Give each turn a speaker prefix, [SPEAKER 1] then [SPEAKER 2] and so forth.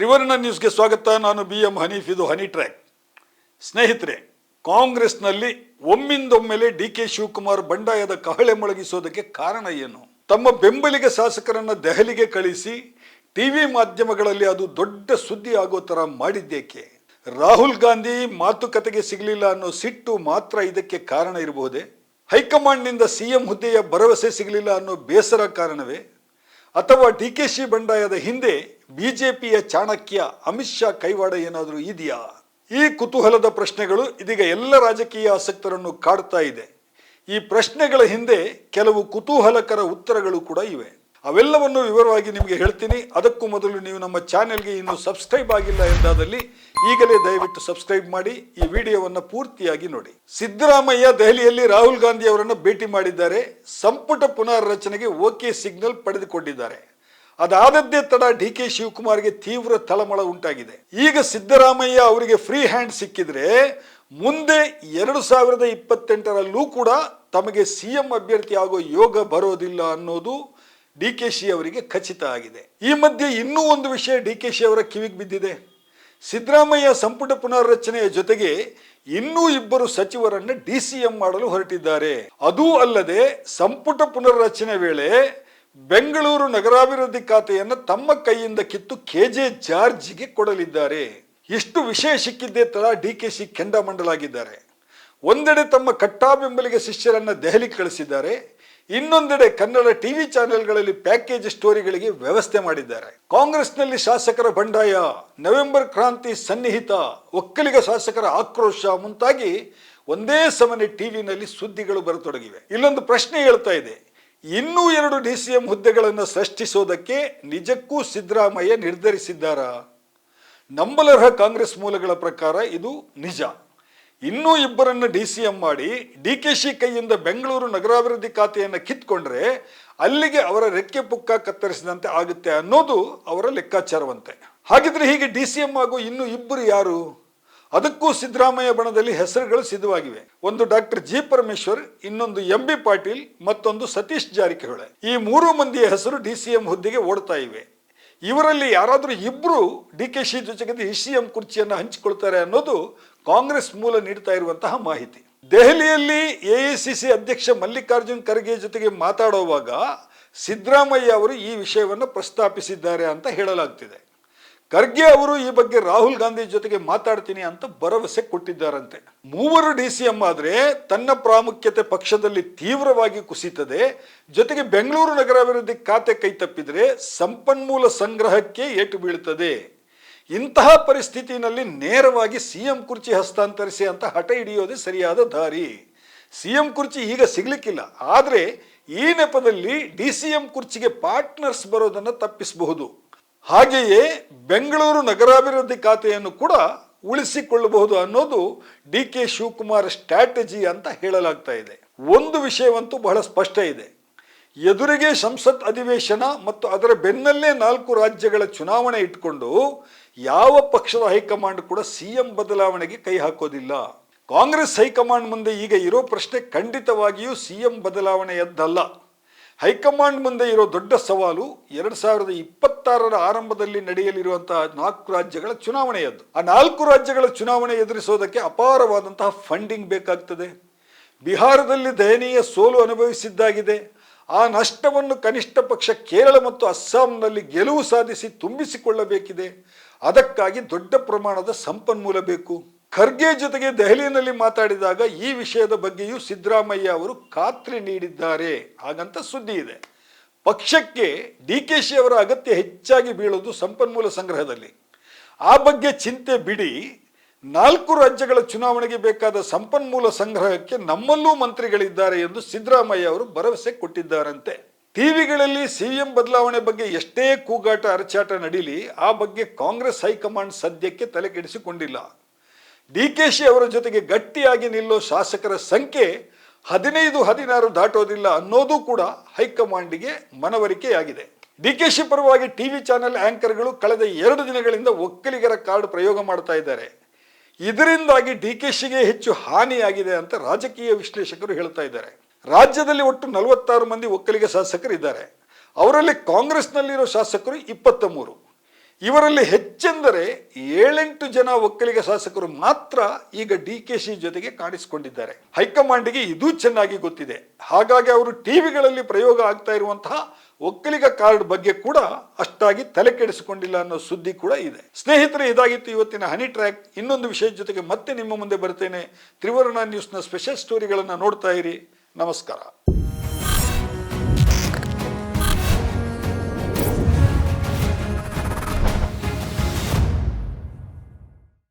[SPEAKER 1] ತ್ರಿವರ್ಣ ನ್ಯೂಸ್ಗೆ ಸ್ವಾಗತ. ನಾನು BM ಹನೀಫ್. ಇದು ಹನಿ ಟ್ರ್ಯಾಕ್. ಸ್ನೇಹಿತರೆ, ಕಾಂಗ್ರೆಸ್ನಲ್ಲಿ ಒಮ್ಮಿಂದೊಮ್ಮೆಲೆ DK ಶಿವಕುಮಾರ್ ಬಂಡಾಯದ ಕಹಳೆ ಮೊಳಗಿಸೋದಕ್ಕೆ ಕಾರಣ ಏನು? ತಮ್ಮ ಬೆಂಬಲಿಗ ಶಾಸಕರನ್ನ ದೆಹಲಿಗೆ ಕಳಿಸಿ ಟಿವಿ ಮಾಧ್ಯಮಗಳಲ್ಲಿ ಅದು ದೊಡ್ಡ ಸುದ್ದಿ ಆಗೋ ತರ ಮಾಡಿದ್ದೇಕೆ? ರಾಹುಲ್ ಗಾಂಧಿ ಮಾತುಕತೆಗೆ ಸಿಗಲಿಲ್ಲ ಅನ್ನೋ ಸಿಟ್ಟು ಮಾತ್ರ ಇದಕ್ಕೆ ಕಾರಣ ಇರಬಹುದೇ? ಹೈಕಮಾಂಡ್ನಿಂದ CM ಹುದ್ದೆಯ ಭರವಸೆ ಸಿಗಲಿಲ್ಲ ಅನ್ನೋ ಬೇಸರ ಕಾರಣವೇ? ಅಥವಾ DKಶಿ ಬಂಡಾಯದ ಹಿಂದೆ ಬಿಜೆಪಿಯ ಚಾಣಕ್ಯ ಅಮಿತ್ ಶಾ ಕೈವಾಡ ಏನಾದರೂ ಇದೆಯಾ? ಈ ಕುತೂಹಲದ ಪ್ರಶ್ನೆಗಳು ಇದೀಗ ಎಲ್ಲ ರಾಜಕೀಯ ಆಸಕ್ತರನ್ನು ಕಾಡ್ತಾ ಇದೆ. ಈ ಪ್ರಶ್ನೆಗಳ ಹಿಂದೆ ಕೆಲವು ಕುತೂಹಲಕರ ಉತ್ತರಗಳು ಕೂಡ ಇವೆ. ಅವೆಲ್ಲವನ್ನು ವಿವರವಾಗಿ ನಿಮಗೆ ಹೇಳ್ತೀನಿ. ಅದಕ್ಕೂ ಮೊದಲು ನೀವು ನಮ್ಮ ಚಾನೆಲ್ಗೆ ಇನ್ನೂ ಸಬ್ಸ್ಕ್ರೈಬ್ ಆಗಿಲ್ಲ ಎಂದಾದಲ್ಲಿ ಈಗಲೇ ದಯವಿಟ್ಟು ಸಬ್ಸ್ಕ್ರೈಬ್ ಮಾಡಿ ಈ ವಿಡಿಯೋವನ್ನು ಪೂರ್ತಿಯಾಗಿ ನೋಡಿ. ಸಿದ್ದರಾಮಯ್ಯ ದೆಹಲಿಯಲ್ಲಿ ರಾಹುಲ್ ಗಾಂಧಿ ಅವರನ್ನು ಭೇಟಿ ಮಾಡಿದ್ದಾರೆ. ಸಂಪುಟ ಪುನರ್ರಚನೆಗೆ ಓಕೆ ಸಿಗ್ನಲ್ ಪಡೆದುಕೊಂಡಿದ್ದಾರೆ. ಅದಾದದ್ದೇ ತಡ DK ಶಿವಕುಮಾರ್ಗೆ ತೀವ್ರ ತಳಮಳ ಉಂಟಾಗಿದೆ. ಈಗ ಸಿದ್ದರಾಮಯ್ಯ ಅವರಿಗೆ ಫ್ರೀ ಹ್ಯಾಂಡ್ ಸಿಕ್ಕಿದ್ರೆ ಮುಂದೆ 2028ರಲ್ಲೂ ಕೂಡ ತಮಗೆ CM ಅಭ್ಯರ್ಥಿ ಆಗೋ ಯೋಗ ಬರೋದಿಲ್ಲ ಅನ್ನೋದು DKಶಿ ಅವರಿಗೆ ಖಚಿತ ಆಗಿದೆ. ಈ ಮಧ್ಯೆ ಇನ್ನೂ ಒಂದು ವಿಷಯ DKಶಿ ಅವರ ಕಿವಿಗೆ ಬಿದ್ದಿದೆ. ಸಿದ್ದರಾಮಯ್ಯ ಸಂಪುಟ ಪುನರ್ರಚನೆಯ ಜೊತೆಗೆ ಇನ್ನೂ 2 ಸಚಿವರನ್ನ DCM ಮಾಡಲು ಹೊರಟಿದ್ದಾರೆ. ಅದೂ ಅಲ್ಲದೆ ಸಂಪುಟ ಪುನರ್ರಚನೆ ವೇಳೆ ಬೆಂಗಳೂರು ನಗರಾಭಿವೃದ್ಧಿ ಖಾತೆಯನ್ನು ತಮ್ಮ ಕೈಯಿಂದ ಕಿತ್ತು KJ ಜಾರ್ಜ್ಗೆ ಕೊಡಲಿದ್ದಾರೆ. ಇಷ್ಟು ವಿಷಯ ಸಿಕ್ಕಿದ್ದೇ ತರ DKಶಿ ಕೆಂಡಾಮಂಡಲಾಗಿದ್ದಾರೆ. ಒಂದೆಡೆ ತಮ್ಮ ಕಟ್ಟಾ ಬೆಂಬಲಿಗ ಶಿಷ್ಯರನ್ನ ದೆಹಲಿಗೆ ಕಳಿಸಿದ್ದಾರೆ. ಇನ್ನೊಂದೆಡೆ ಕನ್ನಡ ಟಿವಿ ಚಾನೆಲ್ಗಳಲ್ಲಿ ಪ್ಯಾಕೇಜ್ ಸ್ಟೋರಿಗಳಿಗೆ ವ್ಯವಸ್ಥೆ ಮಾಡಿದ್ದಾರೆ. ಕಾಂಗ್ರೆಸ್ನಲ್ಲಿ ಶಾಸಕರ ಬಂಡಾಯ, ನವೆಂಬರ್ ಕ್ರಾಂತಿ ಸನ್ನಿಹಿತ, ಒಕ್ಕಲಿಗ ಶಾಸಕರ ಆಕ್ರೋಶ ಮುಂತಾಗಿ ಒಂದೇ ಸಮನೆ ಟಿವಿನಲ್ಲಿ ಸುದ್ದಿಗಳು ಬರತೊಡಗಿವೆ. ಇಲ್ಲೊಂದು ಪ್ರಶ್ನೆ ಹೇಳ್ತಾ ಇದೆ, ಇನ್ನೂ 2 DCM ಹುದ್ದೆಗಳನ್ನು ಸೃಷ್ಟಿಸೋದಕ್ಕೆ ನಿಜಕ್ಕೂ ಸಿದ್ದರಾಮಯ್ಯ ನಿರ್ಧರಿಸಿದ್ದಾರಾ? ನಂಬಲರ್ಹ ಕಾಂಗ್ರೆಸ್ ಮೂಲಗಳ ಪ್ರಕಾರ ಇದು ನಿಜ. ಇನ್ನೂ 2ರನ್ನ DCM ಮಾಡಿ DKಶಿ ಕೈಯಿಂದ ಬೆಂಗಳೂರು ನಗರಾಭಿವೃದ್ಧಿ ಖಾತೆಯನ್ನು ಕಿತ್ಕೊಂಡ್ರೆ ಅಲ್ಲಿಗೆ ಅವರ ರೆಕ್ಕೆ ಪುಕ್ಕ ಕತ್ತರಿಸಿದಂತೆ ಆಗುತ್ತೆ ಅನ್ನೋದು ಅವರ ಲೆಕ್ಕಾಚಾರವಂತೆ. ಹಾಗಿದ್ರೆ ಹೀಗೆ DCM ಆಗೋ ಇನ್ನೂ 2 ಯಾರು? ಅದಕ್ಕೂ ಸಿದ್ದರಾಮಯ್ಯ ಬಣದಲ್ಲಿ ಹೆಸರುಗಳು ಸಿದ್ಧವಾಗಿವೆ. ಒಂದು ಡಾಕ್ಟರ್ G ಪರಮೇಶ್ವರ್, ಇನ್ನೊಂದು MB ಪಾಟೀಲ್, ಮತ್ತೊಂದು ಸತೀಶ್ ಜಾರಕಿಹೊಳಿ. ಈ 3 ಮಂದಿಯ ಹೆಸರು DCM ಹುದ್ದೆಗೆ ಓಡ್ತಾ ಇವೆ. ಇವರಲ್ಲಿ ಯಾರಾದರೂ 2 DKಶಿ ಜೊತೆಗೆ DCM ಕುರ್ಚಿಯನ್ನು ಹಂಚಿಕೊಳ್ತಾರೆ ಅನ್ನೋದು ಕಾಂಗ್ರೆಸ್ ಮೂಲ ನೀಡ್ತಾ ಇರುವಂತಹ ಮಾಹಿತಿ. ದೆಹಲಿಯಲ್ಲಿ AICC ಅಧ್ಯಕ್ಷ ಮಲ್ಲಿಕಾರ್ಜುನ್ ಖರ್ಗೆ ಜೊತೆಗೆ ಮಾತಾಡುವಾಗ ಸಿದ್ದರಾಮಯ್ಯ ಅವರು ಈ ವಿಷಯವನ್ನು ಪ್ರಸ್ತಾಪಿಸಿದ್ದಾರೆ ಅಂತ ಹೇಳಲಾಗ್ತಿದೆ. ಖರ್ಗೆ ಅವರು ಈ ಬಗ್ಗೆ ರಾಹುಲ್ ಗಾಂಧಿ ಜೊತೆಗೆ ಮಾತಾಡ್ತೀನಿ ಅಂತ ಭರವಸೆ ಕೊಟ್ಟಿದ್ದಾರಂತೆ. 3 DCM ಆದ್ರೆ ತನ್ನ ಪ್ರಾಮುಖ್ಯತೆ ಪಕ್ಷದಲ್ಲಿ ತೀವ್ರವಾಗಿ ಕುಸಿತದೆ. ಜೊತೆಗೆ ಬೆಂಗಳೂರು ನಗರಾಭಿವೃದ್ಧಿ ಖಾತೆ ಕೈ ತಪ್ಪಿದ್ರೆ ಸಂಪನ್ಮೂಲ ಸಂಗ್ರಹಕ್ಕೆ ಏಟು ಬೀಳುತ್ತದೆ. ಇಂತಹ ಪರಿಸ್ಥಿತಿನಲ್ಲಿ ನೇರವಾಗಿ CM ಕುರ್ಚಿ ಹಸ್ತಾಂತರಿಸಿ ಅಂತ ಹಠ ಹಿಡಿಯೋದೇ ಸರಿಯಾದ ದಾರಿ. CM ಕುರ್ಚಿ ಈಗ ಸಿಗ್ಲಿಕ್ಕಿಲ್ಲ, ಆದ್ರೆ ಈ ನೆಪದಲ್ಲಿ DCM ಕುರ್ಚಿಗೆ ಪಾರ್ಟ್ನರ್ಸ್ ಬರೋದನ್ನು ತಪ್ಪಿಸಬಹುದು. ಹಾಗೆಯೇ ಬೆಂಗಳೂರು ನಗರಾಭಿವೃದ್ಧಿ ಖಾತೆಯನ್ನು ಕೂಡ ಉಳಿಸಿಕೊಳ್ಳಬಹುದು ಅನ್ನೋದು DK ಶಿವಕುಮಾರ್ ಸ್ಟ್ರಾಟಜಿ ಅಂತ ಹೇಳಲಾಗ್ತಾ ಇದೆ. ಒಂದು ವಿಷಯವಂತೂ ಬಹಳ ಸ್ಪಷ್ಟ ಇದೆ, ಎದುರಿಗೆ ಸಂಸತ್ ಅಧಿವೇಶನ ಮತ್ತು ಅದರ ಬೆನ್ನಲ್ಲೇ 4 ರಾಜ್ಯಗಳ ಚುನಾವಣೆ ಇಟ್ಕೊಂಡು ಯಾವ ಪಕ್ಷದ ಹೈಕಮಾಂಡ್ ಕೂಡ CM ಬದಲಾವಣೆಗೆ ಕೈ ಹಾಕೋದಿಲ್ಲ. ಕಾಂಗ್ರೆಸ್ ಹೈಕಮಾಂಡ್ ಮುಂದೆ ಈಗ ಇರೋ ಪ್ರಶ್ನೆ ಖಂಡಿತವಾಗಿಯೂ CM ಬದಲಾವಣೆಯದ್ದಲ್ಲ. ಹೈಕಮಾಂಡ್ ಮುಂದೆ ಇರೋ ದೊಡ್ಡ ಸವಾಲು 2026ರ ಆರಂಭದಲ್ಲಿ ನಡೆಯಲಿರುವಂತಹ 4 ರಾಜ್ಯಗಳ ಚುನಾವಣೆಯದ್ದು. ಆ 4 ರಾಜ್ಯಗಳ ಚುನಾವಣೆ ಎದುರಿಸೋದಕ್ಕೆ ಅಪಾರವಾದಂತಹ ಫಂಡಿಂಗ್ ಬೇಕಾಗ್ತದೆ. ಬಿಹಾರದಲ್ಲಿ ದಯನೀಯ ಸೋಲು ಅನುಭವಿಸಿದ್ದಾಗಿದೆ. ಆ ನಷ್ಟವನ್ನು ಕನಿಷ್ಠ ಪಕ್ಷ ಕೇರಳ ಮತ್ತು ಅಸ್ಸಾಂನಲ್ಲಿ ಗೆಲುವು ಸಾಧಿಸಿ ತುಂಬಿಸಿಕೊಳ್ಳಬೇಕಿದೆ. ಅದಕ್ಕಾಗಿ ದೊಡ್ಡ ಪ್ರಮಾಣದ ಸಂಪನ್ಮೂಲ ಬೇಕು. ಖರ್ಗೆ ಜೊತೆಗೆ ದೆಹಲಿಯಲ್ಲಿ ಮಾತಾಡಿದಾಗ ಈ ವಿಷಯದ ಬಗ್ಗೆಯೂ ಸಿದ್ದರಾಮಯ್ಯ ಅವರು ಖಾತ್ರಿ ನೀಡಿದ್ದಾರೆ ಹಾಗಂತ ಸುದ್ದಿ ಇದೆ. ಪಕ್ಷಕ್ಕೆ DKಶಿ ಅವರ ಅಗತ್ಯ ಹೆಚ್ಚಾಗಿ ಬೀಳೋದು ಸಂಪನ್ಮೂಲ ಸಂಗ್ರಹದಲ್ಲಿ. ಆ ಬಗ್ಗೆ ಚಿಂತೆ ಬಿಡಿ, 4 ರಾಜ್ಯಗಳ ಚುನಾವಣೆಗೆ ಬೇಕಾದ ಸಂಪನ್ಮೂಲ ಸಂಗ್ರಹಕ್ಕೆ ನಮ್ಮಲ್ಲೂ ಮಂತ್ರಿಗಳಿದ್ದಾರೆ ಎಂದು ಸಿದ್ದರಾಮಯ್ಯ ಅವರು ಭರವಸೆ ಕೊಟ್ಟಿದ್ದಾರಂತೆ. ಟಿವಿಗಳಲ್ಲಿ CM ಬದಲಾವಣೆ ಬಗ್ಗೆ ಎಷ್ಟೇ ಕೂಗಾಟ ಅರಚಾಟ ನಡೀಲಿ, ಆ ಬಗ್ಗೆ ಕಾಂಗ್ರೆಸ್ ಹೈಕಮಾಂಡ್ ಸದ್ಯಕ್ಕೆ ತಲೆ ಕೆಡಿಸಿಕೊಂಡಿಲ್ಲ. DKಶಿ ಅವರ ಜೊತೆಗೆ ಗಟ್ಟಿಯಾಗಿ ನಿಲ್ಲೋ ಶಾಸಕರ ಸಂಖ್ಯೆ 15-16 ದಾಟೋದಿಲ್ಲ ಅನ್ನೋದು ಕೂಡ ಹೈಕಮಾಂಡ್ಗೆ ಮನವರಿಕೆಯಾಗಿದೆ. DKಶಿ ಪರವಾಗಿ ಟಿವಿ ಚಾನೆಲ್ ಆಂಕರ್ಗಳು ಕಳೆದ 2 ದಿನಗಳಿಂದ ಒಕ್ಕಲಿಗರ ಕಾರ್ಡ್ ಪ್ರಯೋಗ ಮಾಡ್ತಾ ಇದ್ದಾರೆ. ಇದರಿಂದಾಗಿ DKಶಿಗೆ ಹೆಚ್ಚು ಹಾನಿಯಾಗಿದೆ ಅಂತ ರಾಜಕೀಯ ವಿಶ್ಲೇಷಕರು ಹೇಳ್ತಾ ಇದ್ದಾರೆ. ರಾಜ್ಯದಲ್ಲಿ ಒಟ್ಟು 46 ಮಂದಿ ಒಕ್ಕಲಿಗ ಶಾಸಕರು ಇದ್ದಾರೆ. ಅವರಲ್ಲಿ ಕಾಂಗ್ರೆಸ್ನಲ್ಲಿರೋ ಶಾಸಕರು 23. ಇವರಲ್ಲಿ ಹೆಚ್ಚೆಂದರೆ 7-8 ಜನ ಒಕ್ಕಲಿಗ ಶಾಸಕರು ಮಾತ್ರ ಈಗ DKಶಿ ಜೊತೆಗೆ ಕಾಣಿಸಿಕೊಂಡಿದ್ದಾರೆ. ಹೈಕಮಾಂಡ್ಗೆ ಇದು ಚೆನ್ನಾಗಿ ಗೊತ್ತಿದೆ. ಹಾಗಾಗಿ ಅವರು ಟಿವಿಗಳಲ್ಲಿ ಪ್ರಯೋಗ ಆಗ್ತಾ ಇರುವಂತಹ ಒಕ್ಕಲಿಗ ಕಾರ್ಡ್ ಬಗ್ಗೆ ಕೂಡ ಅಷ್ಟಾಗಿ ತಲೆ ಕೆಡಿಸಿಕೊಂಡಿಲ್ಲ ಅನ್ನೋ ಸುದ್ದಿ ಕೂಡ ಇದೆ. ಸ್ನೇಹಿತರೆ, ಇದಾಗಿತ್ತು ಇವತ್ತಿನ ಹನಿ ಟ್ರ್ಯಾಕ್. ಇನ್ನೊಂದು ವಿಷಯದ ಜೊತೆಗೆ ಮತ್ತೆ ನಿಮ್ಮ ಮುಂದೆ ಬರ್ತೇನೆ. ತ್ರಿವರ್ಣ ನ್ಯೂಸ್ನ ಸ್ಪೆಷಲ್ ಸ್ಟೋರಿಗಳನ್ನು ನೋಡ್ತಾ ಇರಿ. ನಮಸ್ಕಾರ.